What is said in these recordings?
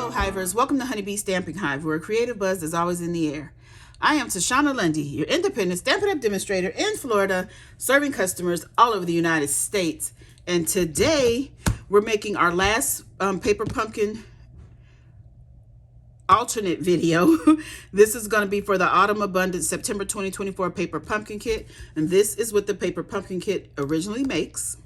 Hello Hivers, welcome to Honeybee Stamping Hive, where a creative buzz is always in the air. I am Tashana Lundy, your independent Stampin' Up demonstrator in Florida, serving customers all over the United States. And today we're making our last paper pumpkin alternate video. This is going to be for the Autumn Abundance September 2024 paper pumpkin kit. And this is what the paper pumpkin kit originally makes.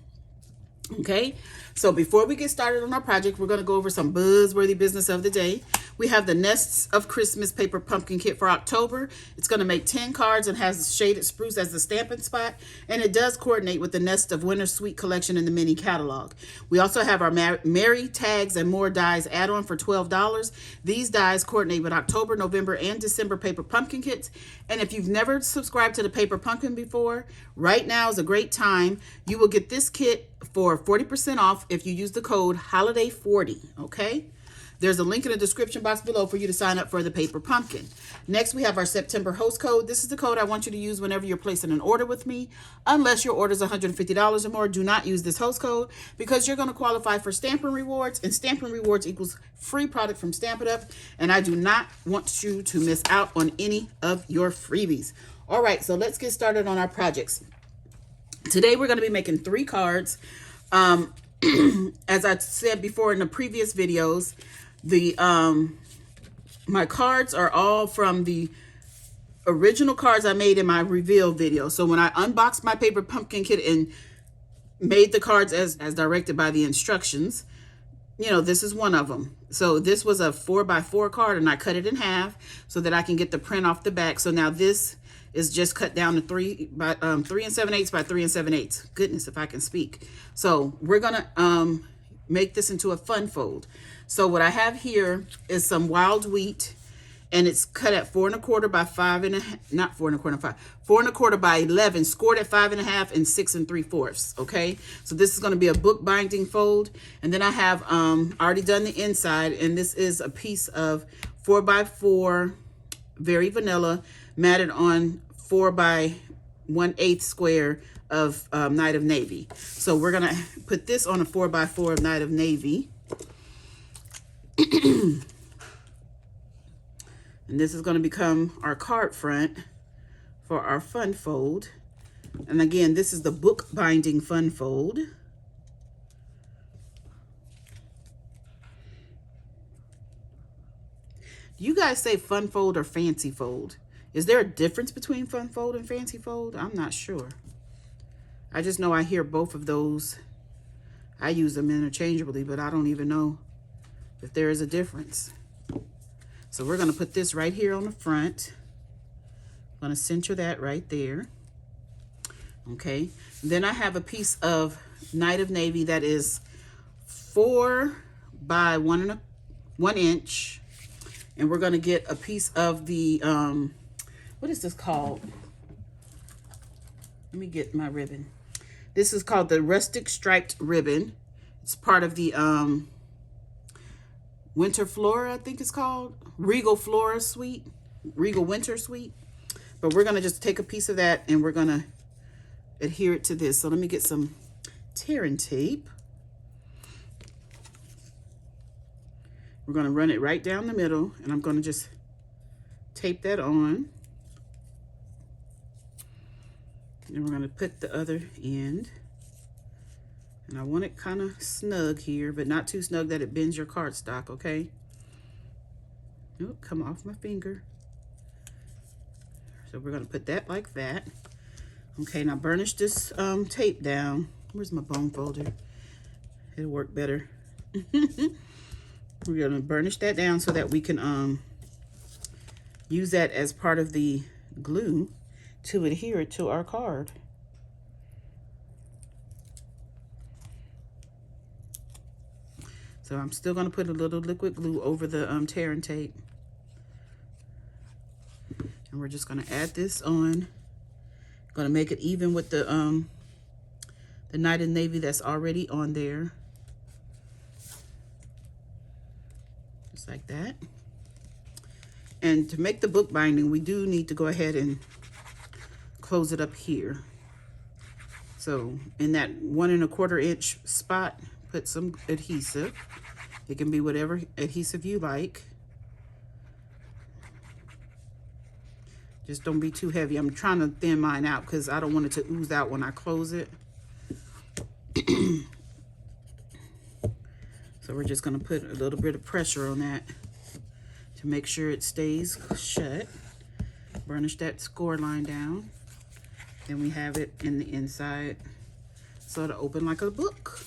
Okay, so before we get started on our project, we're going to go over some buzzworthy business of the day. We have the Nests of Christmas paper pumpkin kit for October. It's going to make 10 cards and has shaded spruce as the stamping spot, and it does coordinate with the Nest of Winter Sweet collection in the mini catalog. We also have our Merry Tags and More dies add-on for $12. These dies coordinate with October, November, and December paper pumpkin kits. And if you've never subscribed to the paper pumpkin before, right now is a great time. You will get this kit for 40% off if you use the code HOLIDAY40, okay? There's a link in the description box below for you to sign up for the paper pumpkin. Next, we have our September host code. This is the code I want you to use whenever you're placing an order with me. Unless your order is $150 or more, do not use this host code because you're going to qualify for Stampin' Rewards, and Stampin' Rewards equals free product from Stampin' Up, and I do not want you to miss out on any of your freebies. All right, so let's get started on our projects. Today, we're going to be making 3 cards. As I said before in the previous videos, my cards are all from the original cards I made in my reveal video. So when I unboxed my paper pumpkin kit and made the cards as directed by the instructions, you know, this is one of them. So this was a 4x4 card, and I cut it in half so that I can get the print off the back. So now this is just cut down to 3 7/8 by 3 7/8. Goodness, if I can speak. So we're gonna make this into a fun fold. So what I have here is some wild wheat, and it's cut at 4 1/4 by 5 1/2, not 4 1/4, 5, 4 1/4 by 11, scored at 5 1/2 and 6 3/4. Okay, so this is going to be a book binding fold. And then I have already done the inside, and this is a piece of 4x4 very vanilla matted on 4 by 1/8 square of Night of Navy. So we're gonna put this on a 4x4 of Night of Navy. And this is going to become our card front for our fun fold. And again, this is the book binding fun fold. Do you guys say fun fold or fancy fold? Is there a difference between fun fold and fancy fold? I'm not sure. I just know I hear both of those. I use them interchangeably, but I don't even know if there is a difference. So we're going to put this right here on the front. I'm going to center that right there. Okay. Then I have a piece of Night of Navy that is 4 by 1 inch. And we're going to get a piece of the, what is this called? Let me get my ribbon. This is called the Rustic Striped Ribbon. It's part of the Winter Flora, I think it's called. Regal Flora Suite. Regal Winter Suite. But we're going to just take a piece of that and we're going to adhere it to this. So let me get some tearing tape. We're going to run it right down the middle, and I'm going to just tape that on. And we're going to put the other end. And I want it kind of snug here, but not too snug that it bends your cardstock, okay? Oh, come off my finger. So we're going to put that like that. Okay, now burnish this tape down. Where's my bone folder? It'll work better. We're going to burnish that down so that we can use that as part of the glue to adhere it to our card. So I'm still going to put a little liquid glue over the tearing tape. And we're just going to add this on. Going to make it even with the Night of Navy that's already on there. Just like that. And to make the book binding, we do need to go ahead and close it up here. So in that 1 1/4 inch spot, put some adhesive. It can be whatever adhesive you like. Just don't be too heavy. I'm trying to thin mine out because I don't want it to ooze out when I close it. So we're just going to put a little bit of pressure on that to make sure it stays shut. Burnish that score line down. Then we have it in the inside, sort of open like a book.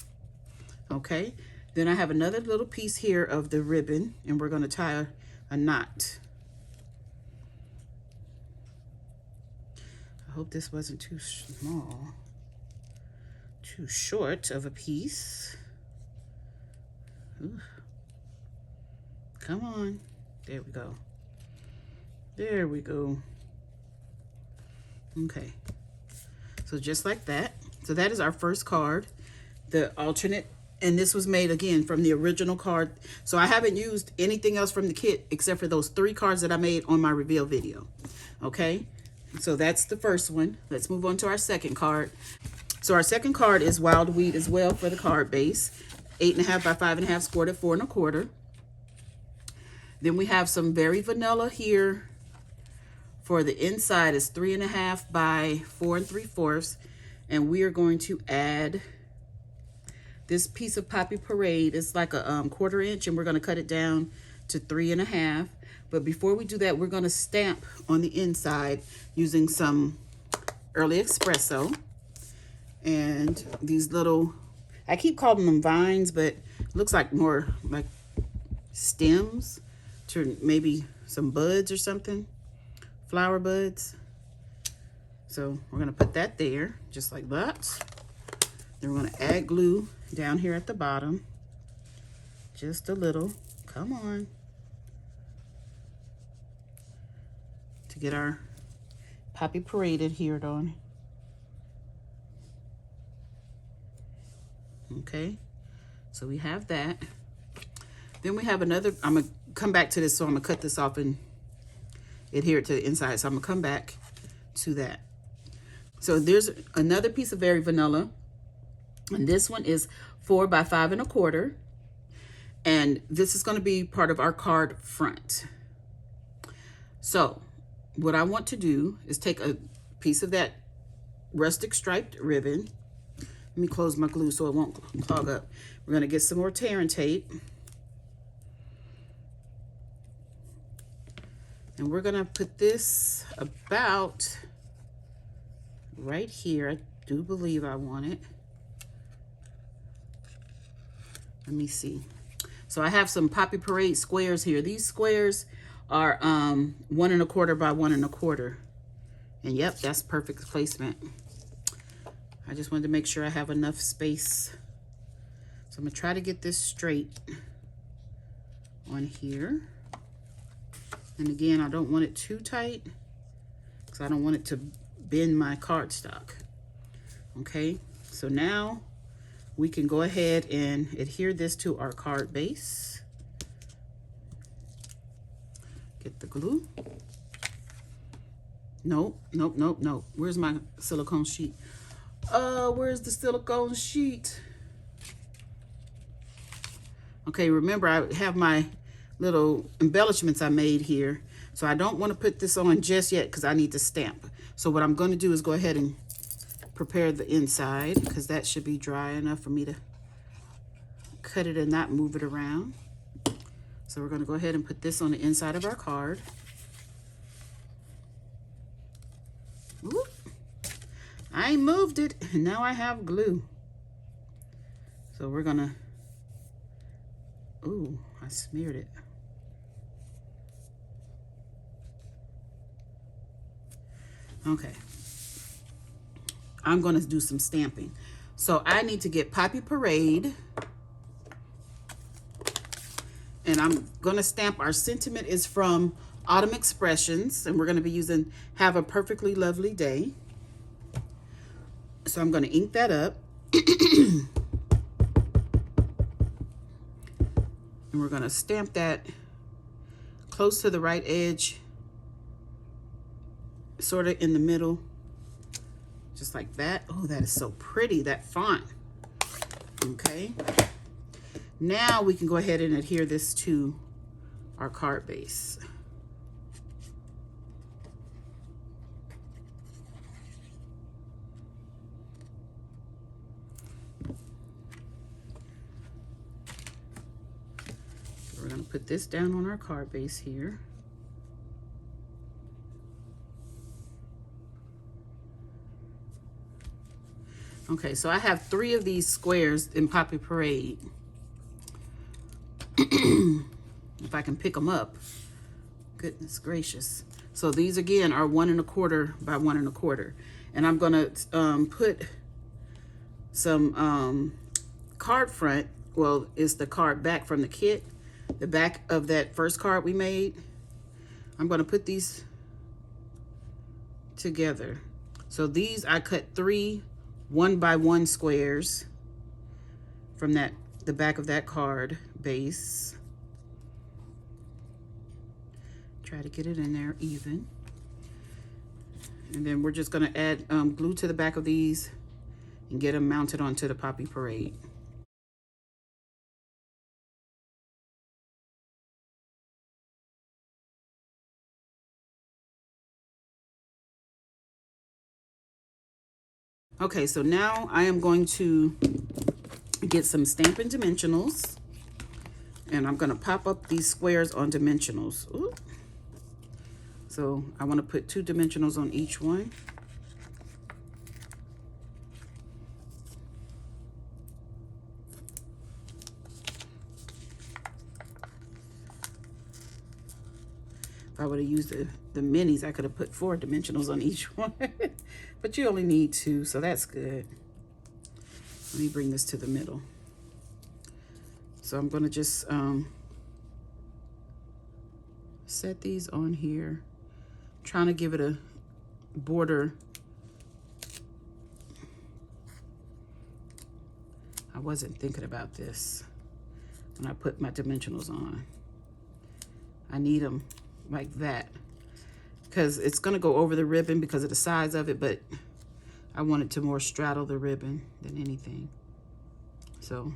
Okay. Then I have another little piece here of the ribbon, and we're going to tie a knot. I hope this wasn't too small, too short of a piece. Ooh. Come on. There we go. There we go. Okay. So just like that. So that is our first card, the alternate. And this was made again from the original card. So I haven't used anything else from the kit except for those 3 cards that I made on my reveal video. Okay. So that's the first one. Let's move on to our second card. So our second card is Wild Weed as well for the card base. 8.5 by 5.5, scored at 4 1/4. Then we have some Very Vanilla here. For the inside is 3.5 by 4 3/4. And we are going to add this piece of Poppy Parade. It's like a 1/4 inch, and we're going to cut it down to 3.5. But before we do that, we're going to stamp on the inside using some Early Espresso. And these little, I keep calling them vines, but it looks like more like stems to maybe some buds or something, flower buds. So we're going to put that there, just like that. Then we're going to add glue down here at the bottom, just a little. Come on. To get our Poppy Parade adhered on. Okay, so we have that. Then we have another, I'm going to come back to this, so I'm going to cut this off and adhere it to the inside. So I'm going to come back to that. So there's another piece of Very Vanilla. And this one is 4 by 5 1/4. And this is going to be part of our card front. So what I want to do is take a piece of that rustic striped ribbon. Let me close my glue so it won't clog up. We're going to get some more tear and tape. And we're going to put this about right here. I do believe I want it. Let me see. So I have some Poppy Parade squares here. These squares are 1 1/4 by 1 1/4. And yep, that's perfect placement. I just wanted to make sure I have enough space. So I'm gonna try to get this straight on here. And again, I don't want it too tight because I don't want it to bend my cardstock. Okay, so now we can go ahead and adhere this to our card base. Get the glue. Nope, nope, nope, nope. Where's my silicone sheet? Where's the silicone sheet? Okay, remember I have my little embellishments I made here. So I don't want to put this on just yet because I need to stamp. So what I'm going to do is go ahead and prepare the inside because that should be dry enough for me to cut it and not move it around. So we're going to go ahead and put this on the inside of our card. Whoop. I moved it and now I have glue. So we're going to, ooh, I smeared it. Okay. I'm going to do some stamping. So I need to get Poppy Parade. And I'm going to stamp. Our sentiment is from Autumn Expressions. And we're going to be using Have a Perfectly Lovely Day. So I'm going to ink that up. And we're going to stamp that close to the right edge. Sort of in the middle. Just like that. Oh, that is so pretty, that font. Okay. Now we can go ahead and adhere this to our card base. We're going to put this down on our card base here. Okay, so I have 3 of these squares in Poppy Parade. If I can pick them up. Goodness gracious. So these again are 1 1/4 by 1 1/4. And I'm going to put some card front. Well, it's the card back from the kit. The back of that first card we made. I'm going to put these together. So these I cut 3 1 by 1 squares from the back of that card base. Try to get it in there even. And then we're just going to add glue to the back of these and get them mounted onto the Poppy Parade. Okay, so now I am going to get some Stampin' Dimensionals, and I'm going to pop up these squares on dimensionals. Ooh. So I want to put 2 dimensionals on each one. If I would have used the minis, I could have put 4 dimensionals on each one. But you only need 2, so that's good. Let me bring this to the middle. So I'm going to just set these on here. Trying to give it a border. I wasn't thinking about this when I put my dimensionals on. I need them like that because it's going to go over the ribbon because of the size of it, but I want it to more straddle the ribbon than anything. So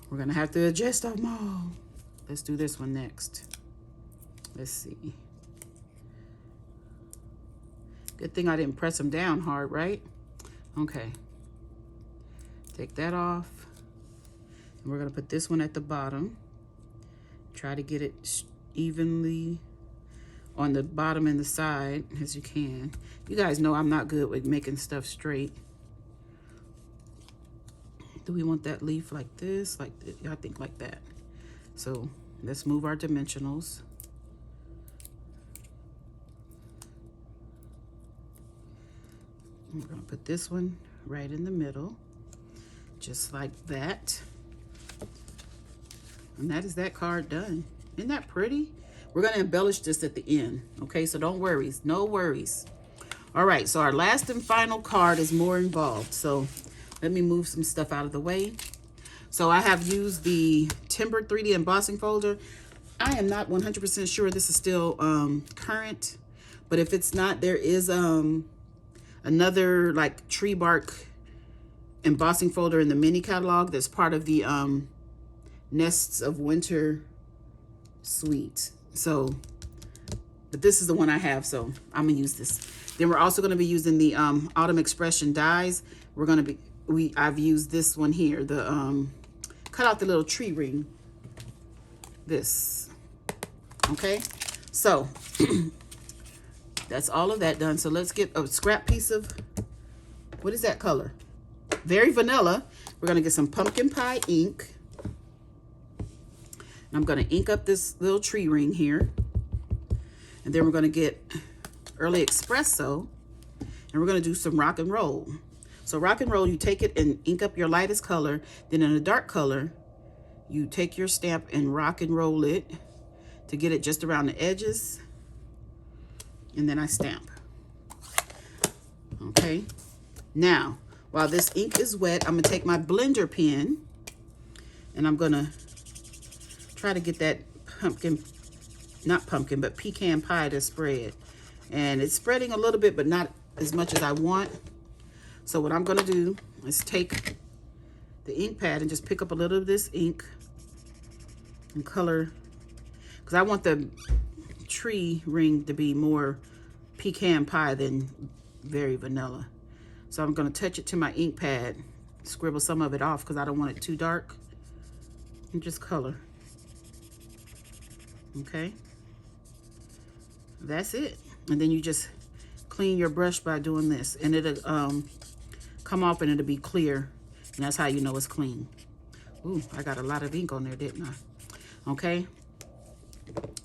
we're going to have to adjust them all. Let's do this one next. Let's see. Good thing I didn't press them down hard, right? Okay. Take that off. And we're going to put this one at the bottom. Try to get it evenly on the bottom and the side as you can. You guys know I'm not good with making stuff straight. Do we want that leaf like this? Like this? I think like that. So let's move our dimensionals. We're going to put this one right in the middle, just like that. And that is that card done. Isn't that pretty? We're going to embellish this at the end, okay? So don't worry, no worries. All right, so our last and final card is more involved. So let me move some stuff out of the way. So I have used the Timber 3D embossing folder. I am not 100% sure this is still current, but if it's not, there is another like tree bark embossing folder in the mini catalog that's part of the Nests of Winter suite. So, but this is the one I have, so I'm gonna use this. Then we're also gonna be using the Autumn Expression dies. We're gonna be, I've used this one here, the cut out the little tree ring. This, okay? So, that's all of that done. So let's get a scrap piece of, what is that color? Very vanilla. We're gonna get some pumpkin pie ink. And I'm gonna ink up this little tree ring here. And then we're gonna get Early Espresso. And we're gonna do some rock and roll. So rock and roll, you take it and ink up your lightest color. Then in a dark color, you take your stamp and rock and roll it to get it just around the edges. And then I stamp. Okay. Now, while this ink is wet, I'm gonna take my blender pen and I'm gonna try to get that pumpkin, not pumpkin, but pecan pie to spread. And it's spreading a little bit, but not as much as I want. So what I'm gonna do is take the ink pad and just pick up a little of this ink and color, because I want the tree ring to be more pecan pie than very vanilla. So I'm going to touch it to my ink pad, scribble some of it off because I don't want it too dark, and just color. Okay, that's it. And then you just clean your brush by doing this, and it'll come off and it'll be clear, and that's how you know it's clean. Ooh, I got a lot of ink on there, didn't I? Okay,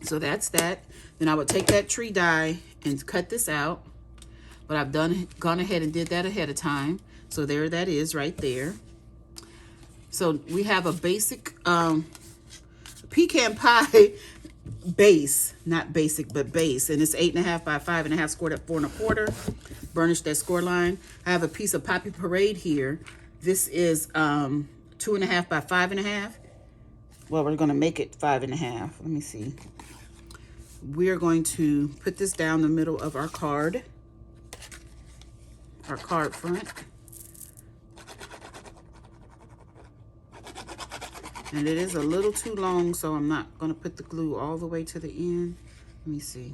so that's that. Then I would take that tree die and cut this out, but I've gone ahead and did that ahead of time. So there that is right there. So we have a basic pecan pie base, not basic, but base, and it's 8.5 by 5.5, scored at 4 1/4, burnished that score line. I have a piece of Poppy Parade here. This is 2.5 by 5.5. Well, we're going to make it 5.5. Let me see. We're going to put this down the middle of our card front. And it is a little too long, so I'm not going to put the glue all the way to the end. Let me see.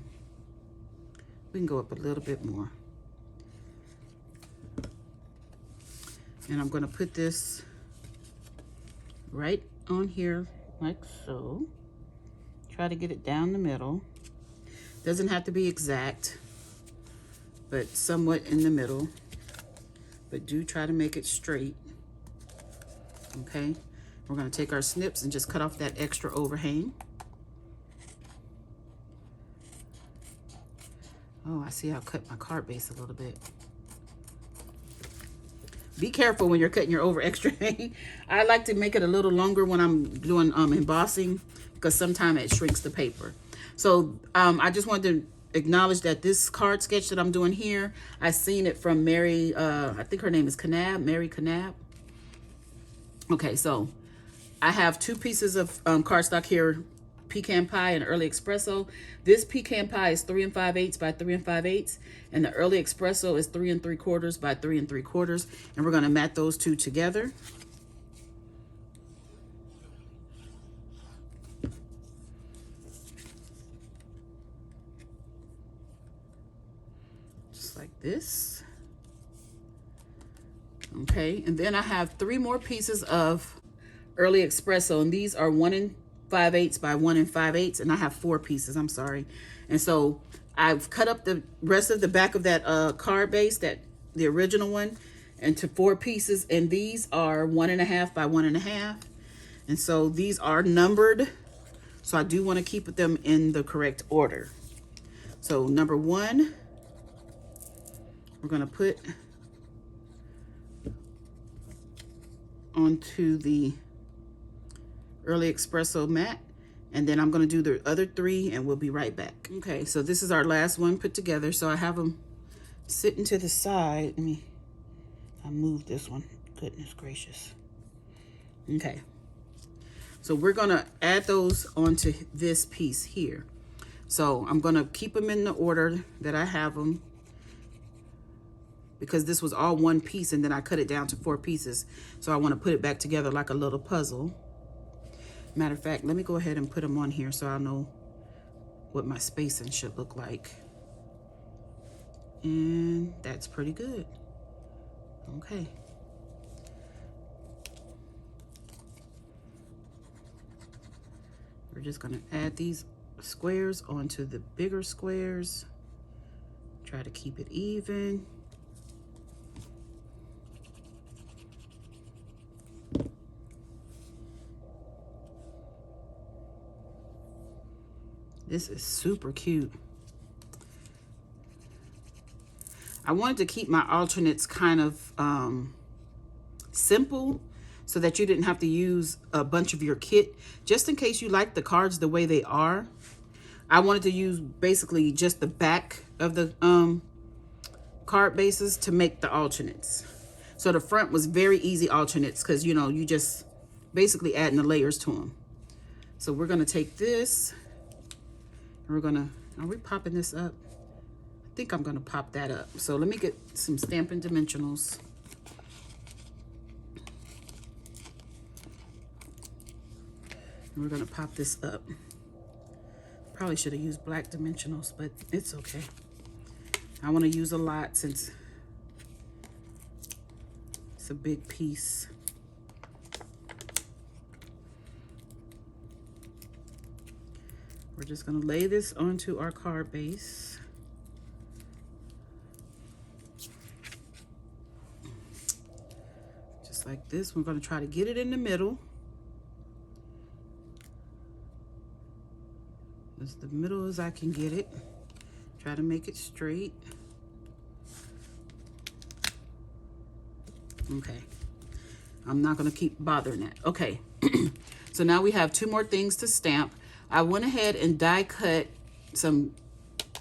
We can go up a little bit more. And I'm going to put this right on here, like so. Try to get it down the middle. Doesn't have to be exact, but somewhat in the middle. But do try to make it straight. Okay. We're going to take our snips and just cut off that extra overhang. Oh, I see I'll cut my card base a little bit. Be careful when you're cutting your over extra hang. I like to make it a little longer when I'm doing embossing, because sometimes it shrinks the paper. So I just wanted to acknowledge that this card sketch that I'm doing here, I seen it from Mary, I think her name is Canab, Mary Canab. Okay, so I have 2 pieces of cardstock here, pecan pie and early espresso. This pecan pie is 3 5/8 by 3 5/8, and the early espresso is 3 3/4 by 3 3/4, and we're going to mat those 2 together. Just like this. Okay, and then I have 3 more pieces of early espresso, and these are 1 5/8 by 1 5/8, and I have 4 pieces. I'm sorry. And so I've cut up the rest of the back of that card base, that the original one, into 4 pieces, and these are 1.5 by 1.5, and so these are numbered, so I do want to keep them in the correct order. So number 1, we're going to put onto the early espresso mat, and then I'm going to do the other 3, and we'll be right back. Okay, so this is our last one put together. So I have them sitting to the side. I moved this one. Goodness gracious. Okay, so we're going to add those onto this piece here. So I'm going to keep them in the order that I have them, because this was all one piece, and then I cut it down to 4 pieces. So I want to put it back together like a little puzzle. Matter of fact, let me go ahead and put them on here so I'll know what my spacing should look like. And that's pretty good. Okay. We're just going to add these squares onto the bigger squares. Try to keep it even. This is super cute. I wanted to keep my alternates kind of simple, so that you didn't have to use a bunch of your kit, just in case you like the cards the way they are. I wanted to use basically just the back of the card bases to make the alternates. So the front was very easy alternates, because you know, you just basically adding the layers to them. So we're going to take this, and we're going to, are we popping this up? I think I'm going to pop that up. So let me get some Stampin' Dimensionals. And we're gonna pop this up. Probably should have used black dimensionals, but it's okay. I want to use a lot since it's a big piece. We're just going to lay this onto our card base. Just like this. We're going to try to get it in the middle. As the middle as I can get it. Try to make it straight. Okay. I'm not going to keep bothering that. Okay. So now we have 2 more things to stamp. I went ahead and die cut some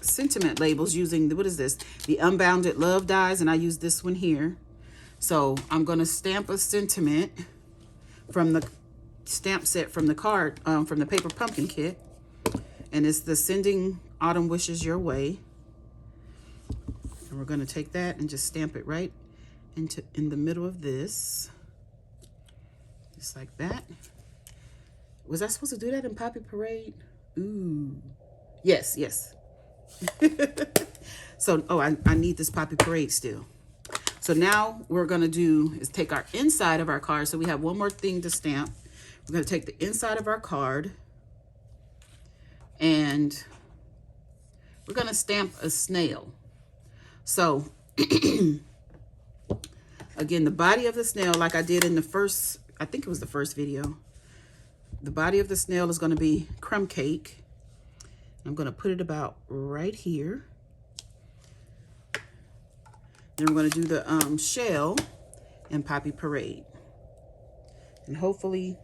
sentiment labels using, what is this? The Unbounded Love dies, and I use this one here. So I'm going to stamp a sentiment from the stamp set from the card, from the paper pumpkin kit. And it's the Sending Autumn Wishes Your Way. And we're going to take that and just stamp it right in the middle of this. Just like that. Was I supposed to do that in Poppy Parade? Ooh. Yes, yes. So, oh, I need this Poppy Parade still. So now we're going to do is take our inside of our card. So we have one more thing to stamp. We're going to take the inside of our card. And we're going to stamp a snail. So, again, the body of the snail, like I did in the first, I think it was the first video. The body of the snail is going to be crumb cake. I'm going to put it about right here. Then we're going to do the shell and Poppy Parade. And hopefully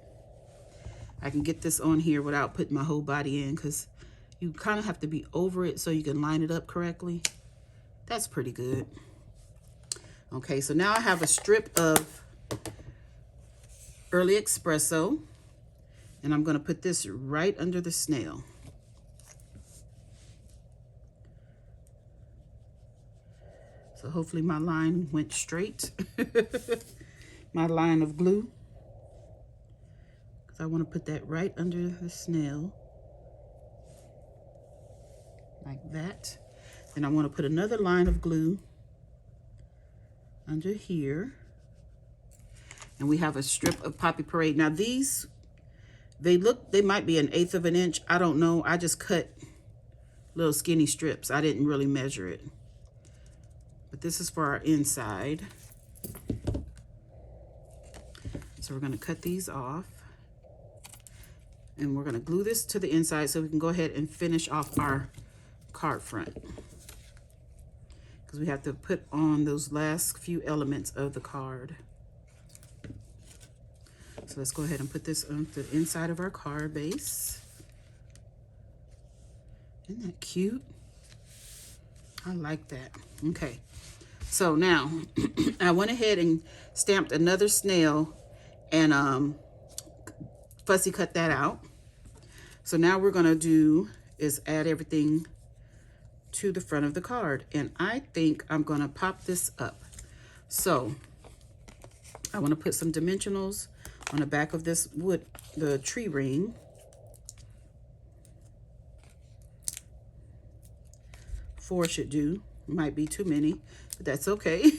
I can get this on here without putting my whole body in, because you kind of have to be over it so you can line it up correctly. That's pretty good. Okay, so now I have a strip of Early Espresso. And I'm going to put this right under the snail. So hopefully my line went straight. My line of glue. Because I want to put that right under the snail. Like that. Then I want to put another line of glue under here. And we have a strip of Poppy Parade. Now these, they might be 1/8 of an inch. I don't know. I just cut little skinny strips. I didn't really measure it. But this is for our inside. So we're going to cut these off. And we're going to glue this to the inside so we can go ahead and finish off our card front. Because we have to put on those last few elements of the card. So let's go ahead and put this on the inside of our card base. Isn't that cute? I like that. Okay. So now I went ahead and stamped another snail and fussy cut that out. So now we're going to do is add everything to the front of the card. And I think I'm going to pop this up. So I want to put some dimensionals on the back of this wood, the tree ring. Four should do. Might be too many, but that's okay.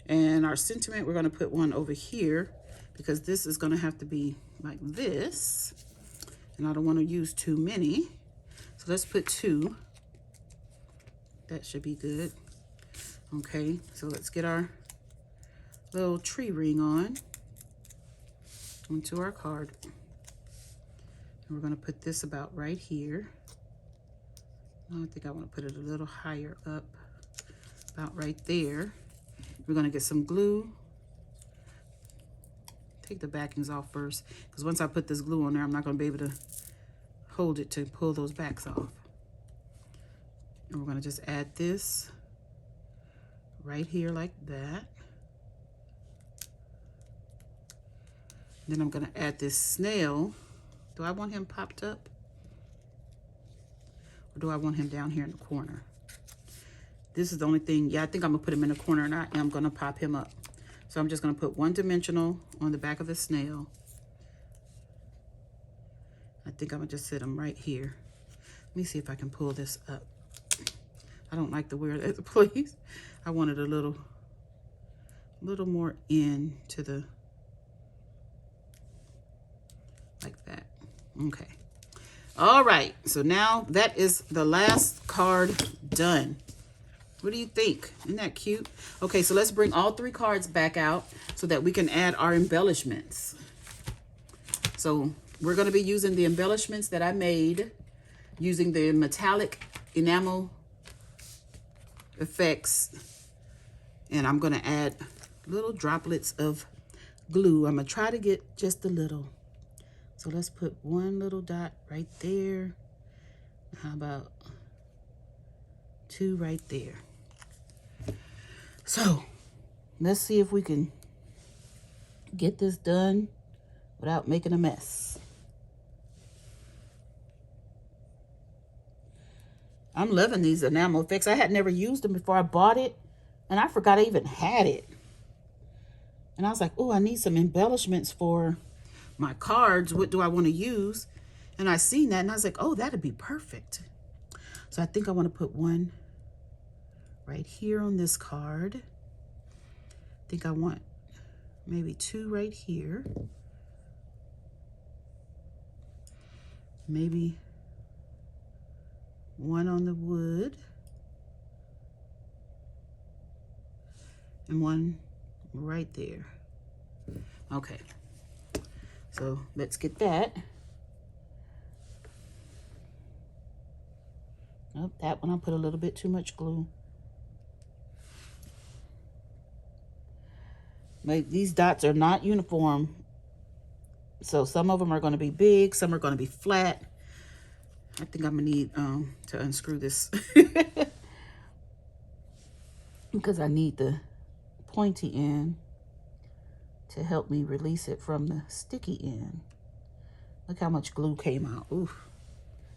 And our sentiment, we're going to put one over here because this is going to have to be like this. And I don't want to use too many. So let's put 2. That should be good. Okay, so let's get our little tree ring onto our card. And we're going to put this about right here. I think I want to put it a little higher up, about right there. We're going to get some glue. Take the backings off first, because once I put this glue on there, I'm not going to be able to hold it to pull those backs off. And we're going to just add this right here like that. Then I'm going to add this snail. Do I want him popped up? Or do I want him down here in the corner? This is the only thing. Yeah, I think I'm going to put him in the corner, and I am going to pop him up. So I'm just going to put one dimensional on the back of the snail. I think I'm gonna just set them right here. Let me see if I can pull this up. I don't like the wear that, please. I wanted a little more in to the, like that. Okay. All right, so now that is the last card done. What do you think? Isn't that cute? Okay, so let's bring all 3 cards back out so that we can add our embellishments. So we're going to be using the embellishments that I made using the metallic enamel effects. And I'm going to add little droplets of glue. I'm going to try to get just a little. So let's put 1 little dot right there. How about 2 right there? So let's see if we can get this done without making a mess. I'm loving these enamel effects. I had never used them before I bought it, and I forgot I even had it. And I was like, oh, I need some embellishments for my cards. What do I want to use? And I seen that, and I was like, oh, that'd be perfect. So I think I want to put 1 right here on this card. I think I want maybe 2 right here. Maybe 1 on the wood. And 1 right there. Okay. So let's get that. Oh, that one I put a little bit too much glue. These dots are not uniform. So some of them are going to be big, some are going to be flat. I think I'm going to need to unscrew this because I need the pointy end to help me release it from the sticky end. Look how much glue came out. Ooh,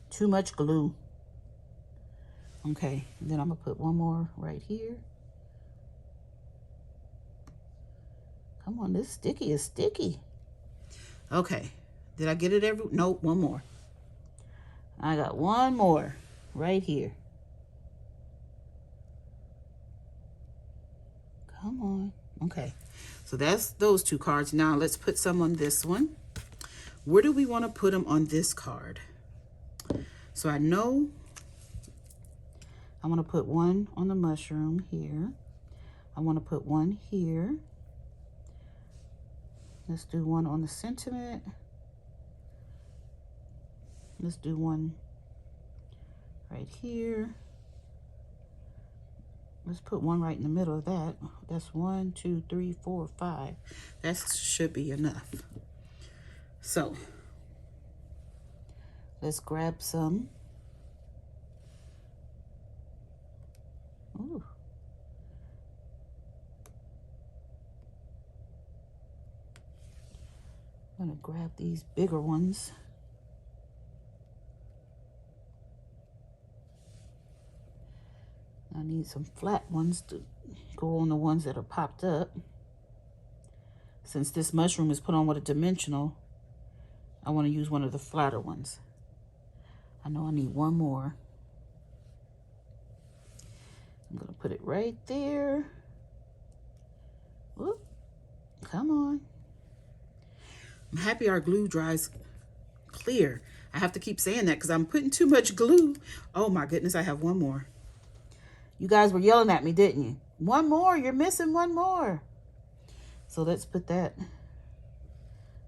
too much glue. Okay, and then I'm going to put 1 more right here. Come on, this sticky is sticky. Okay, did I get it every? Nope, 1 more. I got 1 more right here. Come on. Okay, so that's those 2 cards. Now let's put some on this one. Where do we want to put them on this card? So I know I want to put 1 on the mushroom here. I want to put 1 here. Let's do 1 on the sentiment. Let's do 1 right here. Let's put 1 right in the middle of that. That's 1, 2, 3, 4, 5. That should be enough. So let's grab some. Ooh. I'm gonna grab these bigger ones. I need some flat ones to go on the ones that are popped up. Since this mushroom is put on with a dimensional, I want to use one of the flatter ones. I know I need 1 more. I'm gonna put it right there. Whoop. Come on. I'm happy our glue dries clear. I have to keep saying that because I'm putting too much glue. Oh my goodness, I have 1 more. You guys were yelling at me, didn't you? 1 more, you're missing 1 more. So let's put that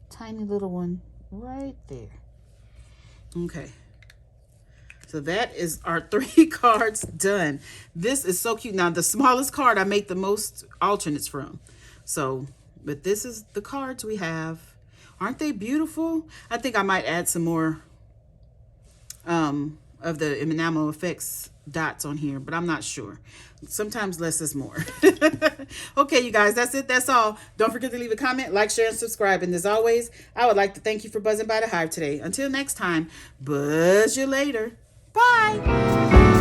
tiny little one right there. Okay. So that is our 3 cards done. This is so cute. Now the smallest card I make the most alternates from. So, but this is the cards we have. Aren't they beautiful? I think I might add some more of the enamel effects dots on here, but I'm not sure. Sometimes less is more. Okay, you guys, that's it. That's all. Don't forget to leave a comment, like, share, and subscribe. And as always, I would like to thank you for buzzing by the Hive today. Until next time, buzz you later. Bye.